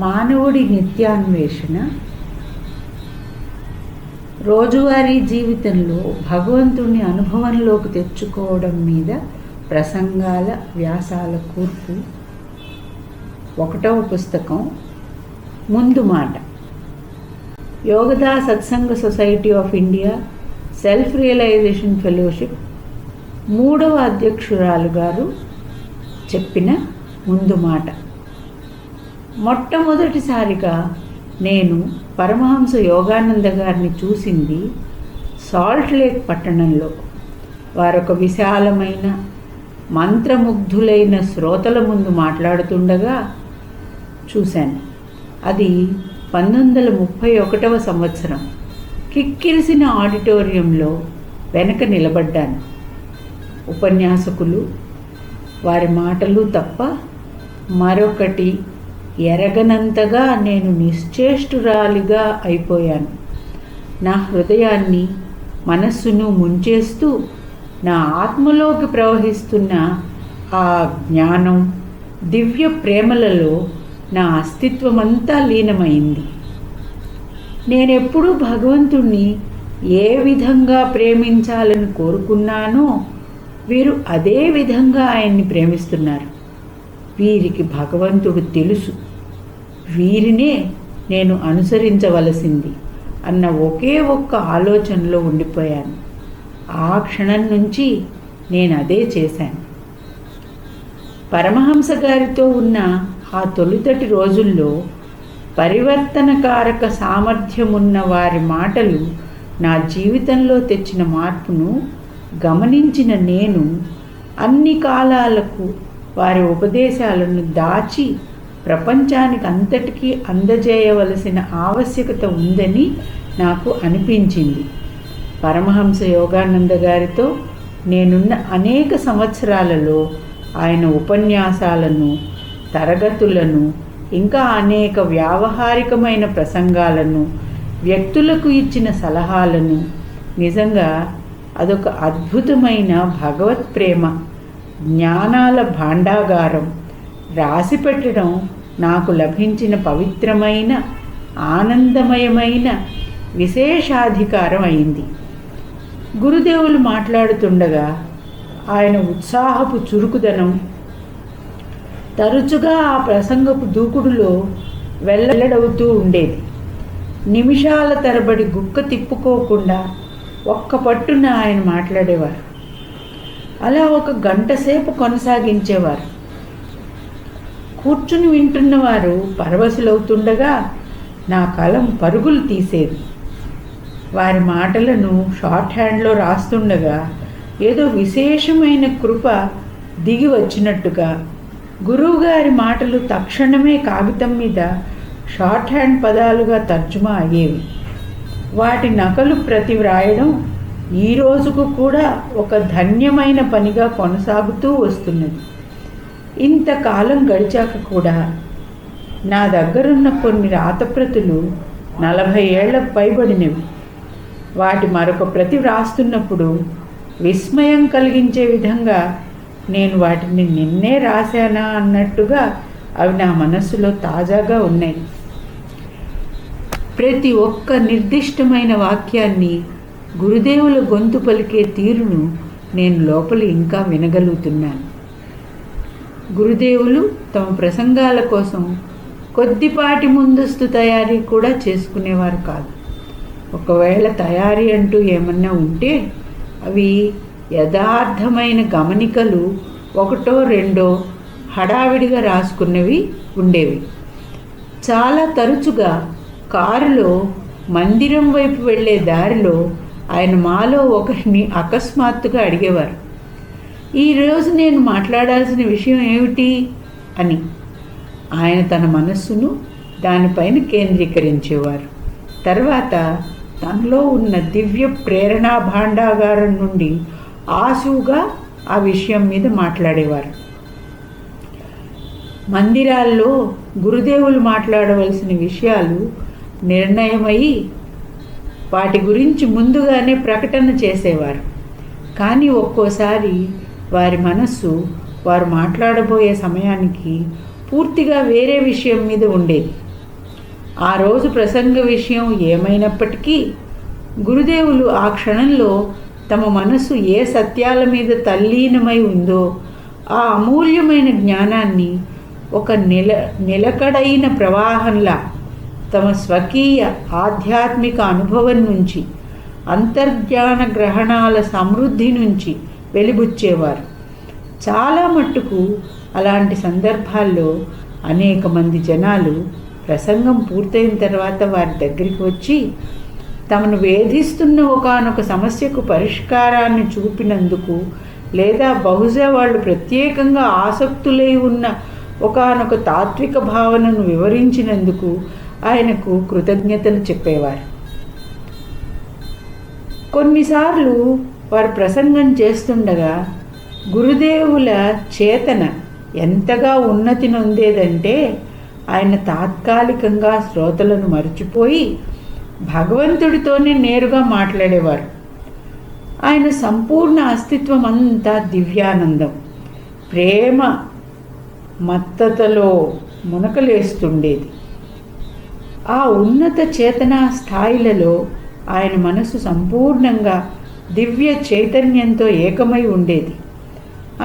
మానవుడి నిత్యాన్వేషణ, రోజువారీ జీవితంలో భగవంతుణ్ణి అనుభవంలోకి తెచ్చుకోవడం మీద ప్రసంగాల వ్యాసాల కూర్పు. 1వ పుస్తకం ముందు మాట. Yogoda Satsanga society of India self realization fellowship 3వ అధ్యక్షురాలు గారు చెప్పిన ముందు మాట. మొట్టమొదటిసారిగా నేను పరమహంస యోగానంద గారిని చూసింది సాల్ట్ లేక్ పట్టణంలో. వారొక విశాలమైన మంత్రముగ్ధులైన శ్రోతల ముందు మాట్లాడుతుండగా చూశాను. అది 1931వ సంవత్సరం. కిక్కిరిసిన ఆడిటోరియంలో వెనక నిలబడ్డాను. ఉపన్యాసకులు, వారి మాటలు తప్ప మరొకటి ఎరగనంతగా నేను నిశ్చేష్టురాలిగా అయిపోయాను. నా హృదయాన్ని, మనస్సును ముంచేస్తూ నా ఆత్మలోకి ప్రవహిస్తున్న ఆ జ్ఞానం, దివ్య ప్రేమలలో నా అస్తిత్వమంతా లీనమైంది. నేనెప్పుడూ భగవంతుణ్ణి ఏ విధంగా ప్రేమించాలని కోరుకున్నానో వీరు అదే విధంగా ఆయన్ని ప్రేమిస్తున్నారు. వీరికి భగవంతుడు తెలుసు, వీరినే నేను అనుసరించవలసింది అన్న ఒకే ఒక్క ఆలోచనలో ఉండిపోయాను. ఆ క్షణం నుంచి నేను అదే చేశాను. పరమహంస గారితో ఉన్న ఆ తొలుతటి రోజుల్లో పరివర్తనకారక సామర్థ్యమున్న వారి మాటలు నా జీవితంలో తెచ్చిన మార్పును గమనించిన నేను అన్ని కాలాలకు వారి ఉపదేశాలను దాచి ప్రపంచానికి అంతటికీ అందజేయవలసిన ఆవశ్యకత ఉందని నాకు అనిపించింది. పరమహంస యోగానంద గారితో నేనున్న అనేక సంవత్సరాలలో ఆయన ఉపన్యాసాలను, తరగతులను, ఇంకా అనేక వ్యావహారికమైన ప్రసంగాలను, వ్యక్తులకు ఇచ్చిన సలహాలను, నిజంగా అదొక అద్భుతమైన భగవత్ ప్రేమ, జ్ఞానాల భాండాగారం రాసిపెట్టడం నాకు లభించిన పవిత్రమైన, ఆనందమయమైన విశేషాధికారం అయింది. గురుదేవులు మాట్లాడుతుండగా ఆయన ఉత్సాహపు చురుకుదనం తరచుగా ఆ ప్రసంగపు దూకుడులో వెల్లడవుతూ ఉండేది. నిమిషాల తరబడి గుక్క తిప్పుకోకుండా ఒక్క పట్టున ఆయన మాట్లాడేవారు. అలా 1 గంట సేపు కొనసాగించేవారు. కూర్చుని వింటున్నవారు పరవశులవుతుండగా నా కలం పరుగులు తీసేది. వారి మాటలను షార్ట్ హ్యాండ్లో రాస్తుండగా ఏదో విశేషమైన కృప దిగి వచ్చినట్టుగా గురువుగారి మాటలు తక్షణమే కాగితం మీద షార్ట్ హ్యాండ్ పదాలుగా తర్జుమా అయ్యేవి. వాటి నకలు ప్రతి వ్రాయడం ఈ రోజుకు కూడా ఒక ధన్యమైన పనిగా కొనసాగుతూ వస్తున్నది. ఇంతకాలం గడిచాక కూడా నా దగ్గరున్న కొన్ని రాతప్రతులు 40 ఏళ్లకు పైబడినవి. వాటి మరొక ప్రతి వ్రాస్తున్నప్పుడు విస్మయం కలిగించే విధంగా నేను వాటిని నిన్నే రాశానా అన్నట్టుగా అవి నా మనస్సులో తాజాగా ఉన్నాయి. ప్రతి ఒక్క నిర్దిష్టమైన వాక్యాన్ని, గురుదేవుల గొంతు పలికే తీరును నేను లోపల ఇంకా వినగలుగుతున్నాను. గురుదేవులు తమ ప్రసంగాల కోసం కొద్దిపాటి ముందస్తు తయారీ కూడా చేసుకునేవారు కాదు. ఒకవేళ తయారీ అంటూ ఏమన్నా ఉంటే అవి యథార్థమైన గమనికలు 1 2 హడావిడిగా రాసుకున్నవి ఉండేవి. చాలా తరచుగా కారులో మందిరం వైపు వెళ్ళే దారిలో ఆయన మాలో ఒకరిని అకస్మాత్తుగా అడిగేవారు, ఈరోజు నేను మాట్లాడాల్సిన విషయం ఏమిటి అని. ఆయన తన మనస్సును దానిపైన కేంద్రీకరించేవారు. తర్వాత తనలో ఉన్న దివ్య ప్రేరణా భాండాగారం నుండి ఆశువుగా ఆ విషయం మీద మాట్లాడేవారు. మందిరాల్లో గురుదేవులు మాట్లాడవలసిన విషయాలు నిర్ణయమై వాటి గురించి ముందుగానే ప్రకటన చేసేవారు. కానీ ఒక్కోసారి వారి మనస్సు వారు మాట్లాడబోయే సమయానికి పూర్తిగా వేరే విషయం మీద ఉండేది. ఆ రోజు ప్రసంగ విషయం ఏమైనప్పటికీ గురుదేవులు ఆ క్షణంలో తమ మనస్సు ఏ సత్యాల మీద తల్లీనమై ఉందో ఆ అమూల్యమైన జ్ఞానాన్ని ఒక నిలకడైన ప్రవాహంలా తమ స్వకీయ ఆధ్యాత్మిక అనుభవం నుంచి, అంతర్జ్ఞాన గ్రహణాల సమృద్ధి నుంచి వెలిబుచ్చేవారు. చాలా మట్టుకు అలాంటి సందర్భాల్లో అనేక మంది జనాలు ప్రసంగం పూర్తయిన తర్వాత వారి దగ్గరికి వచ్చి తమను వేధిస్తున్న ఒకానొక సమస్యకు పరిష్కారాన్ని చూపినందుకు, లేదా బహుశా వాళ్ళు ప్రత్యేకంగా ఆసక్తులై ఉన్న ఒకానొక తాత్విక భావనను వివరించినందుకు ఆయనకు కృతజ్ఞతలు చెప్పేవారు. కొన్నిసార్లు వారు ప్రసంగం చేస్తుండగా గురుదేవుల చేతన ఎంతగా ఉన్నతి నొందేదంటే ఆయన తాత్కాలికంగా శ్రోతలను మరచిపోయి భగవంతుడితోనే నేరుగా మాట్లాడేవారు. ఆయన సంపూర్ణ అస్తిత్వం అంతా దివ్యానందం, ప్రేమ మత్తతలో మునకలేస్తుండేది. ఆ ఉన్నత చేతనా స్థాయిలలో ఆయన మనసు సంపూర్ణంగా దివ్య చైతన్యంతో ఏకమై ఉండేది.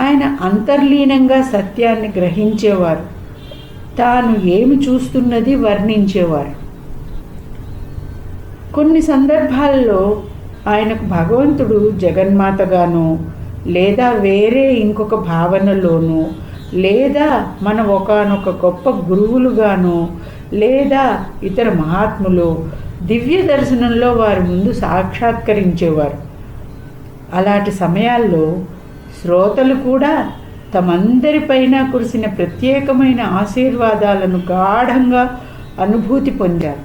ఆయన అంతర్లీనంగా సత్యాన్ని గ్రహించేవారు, తాను ఏమి చూస్తున్నది వర్ణించేవారు. కొన్ని సందర్భాల్లో ఆయనకు భగవంతుడు జగన్మాతగానో, లేదా వేరే ఇంకొక భావనలోనో, లేదా మన ఒకానొక గొప్ప గురువులుగానో, లేదా ఇతర మహాత్ములు దివ్య దర్శనంలో వారి ముందు సాక్షాత్కరించేవారు. అలాంటి సమయాల్లో శ్రోతలు కూడా తమందరిపైన కురిసిన ప్రత్యేకమైన ఆశీర్వాదాలను గాఢంగా అనుభూతి పొందారు.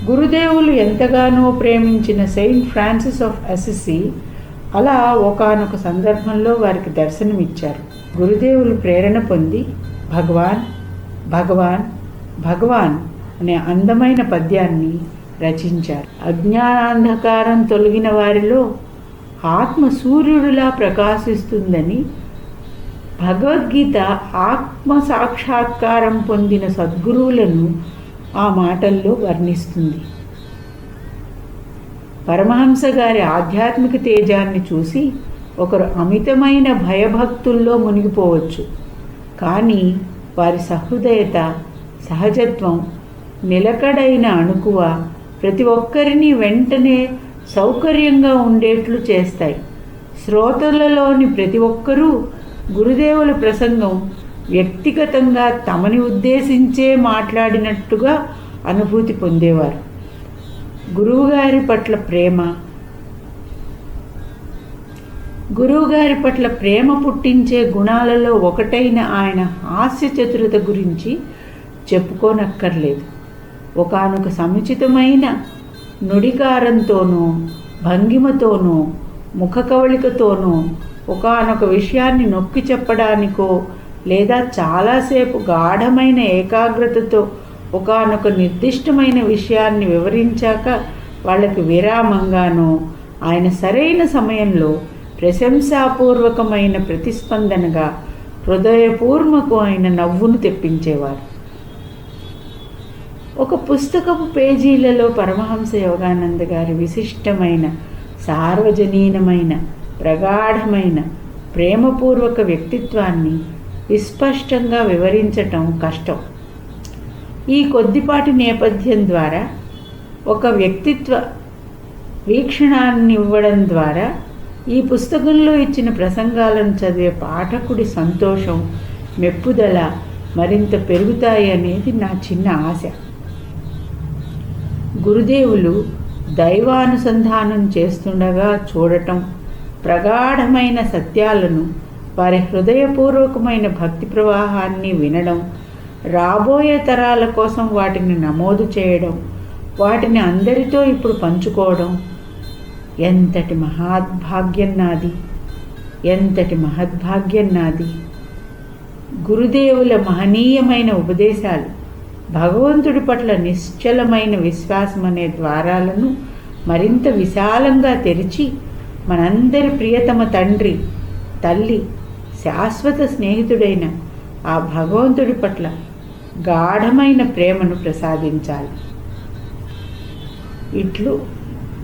గురుదేవులు ఎంతగానో ప్రేమించిన సెయింట్ ఫ్రాన్సిస్ ఆఫ్ అసిసి అలా ఒకానొక సందర్భంలో వారికి దర్శనమిచ్చారు. గురుదేవులు ప్రేరణ పొంది భగవాన్ భగవాన్ భగవాన్ అనే అందమైన పద్యాన్ని రచించారు. అజ్ఞానాంధకారం తొలగిన వారిలో ఆత్మ సూర్యుడిలా ప్రకాశిస్తుందని భగవద్గీత ఆత్మ సాక్షాత్కారం పొందిన సద్గురువులను ఆ మాటల్లో వర్ణిస్తుంది. పరమహంస గారి ఆధ్యాత్మిక తేజాన్ని చూసి ఒకరు అమితమైన భయభక్తుల్లో మునిగిపోవచ్చు. కానీ వారి సహృదయత, సహజత్వం, నిలకడైన అణుకువ ప్రతి ఒక్కరిని వెంటనే సౌకర్యంగా ఉండేట్లు చేస్తాయి. శ్రోతలలోని ప్రతి ఒక్కరూ గురుదేవుల ప్రసంగం వ్యక్తిగతంగా తమని ఉద్దేశించే మాట్లాడినట్టుగా అనుభూతి పొందేవారు. గురువుగారి పట్ల ప్రేమ పుట్టించే గుణాలలో ఒకటైన ఆయన హాస్య చతురత గురించి చెప్పుకోనక్కర్లేదు. ఒకానొక సముచితమైన నుడికారంతోనో, భంగిమతోనో, ముఖ కవళికతోనో ఒకానొక విషయాన్ని నొక్కి చెప్పడానికో, లేదా చాలాసేపు గాఢమైన ఏకాగ్రతతో ఒకానొక నిర్దిష్టమైన విషయాన్ని వివరించాక వాళ్ళకి విరామంగానో, ఆయన సరైన సమయంలో ప్రశంసాపూర్వకమైన ప్రతిస్పందనగా హృదయపూర్వకమైన నవ్వును తెప్పించేవారు. ఒక పుస్తకపు పేజీలలో పరమహంస యోగానంద గారి విశిష్టమైన, సార్వజనీనమైన, ప్రగాఢమైన, ప్రేమపూర్వక వ్యక్తిత్వాన్ని విస్పష్టంగా వివరించటం కష్టం. ఈ కొద్దిపాటి నేపథ్యం ద్వారా ఒక వ్యక్తిత్వ వీక్షణాన్ని ఇవ్వడం ద్వారా ఈ పుస్తకంలో ఇచ్చిన ప్రసంగాలను చదివే పాఠకుడి సంతోషం, మెప్పుదల మరింత పెరుగుతాయి అనేది నా చిన్న ఆశ. గురుదేవులు దైవానుసంధానం చేస్తుండగా చూడటం, ప్రగాఢమైన సత్యాలను, వారి హృదయపూర్వకమైన భక్తి ప్రవాహాన్ని వినడం, రాబోయే తరాల కోసం వాటిని నమోదు చేయడం, వాటిని అందరితో ఇప్పుడు పంచుకోవడం ఎంతటి మహద్భాగ్యం నాది, ఎంతటి మహద్భాగ్యం నాది. గురుదేవుల మహనీయమైన ఉపదేశాలు భగవంతుడి పట్ల నిశ్చలమైన విశ్వాసం అనే ద్వారాలను మరింత విశాలంగా తెరిచి మనందరి ప్రియతమ తండ్రి, తల్లి, శాశ్వత స్నేహితుడైన ఆ భగవంతుడి పట్ల గాఢమైన ప్రేమను ప్రసాదించాలి. ఇట్లు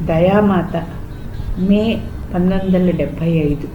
దయామాత, మే 1975.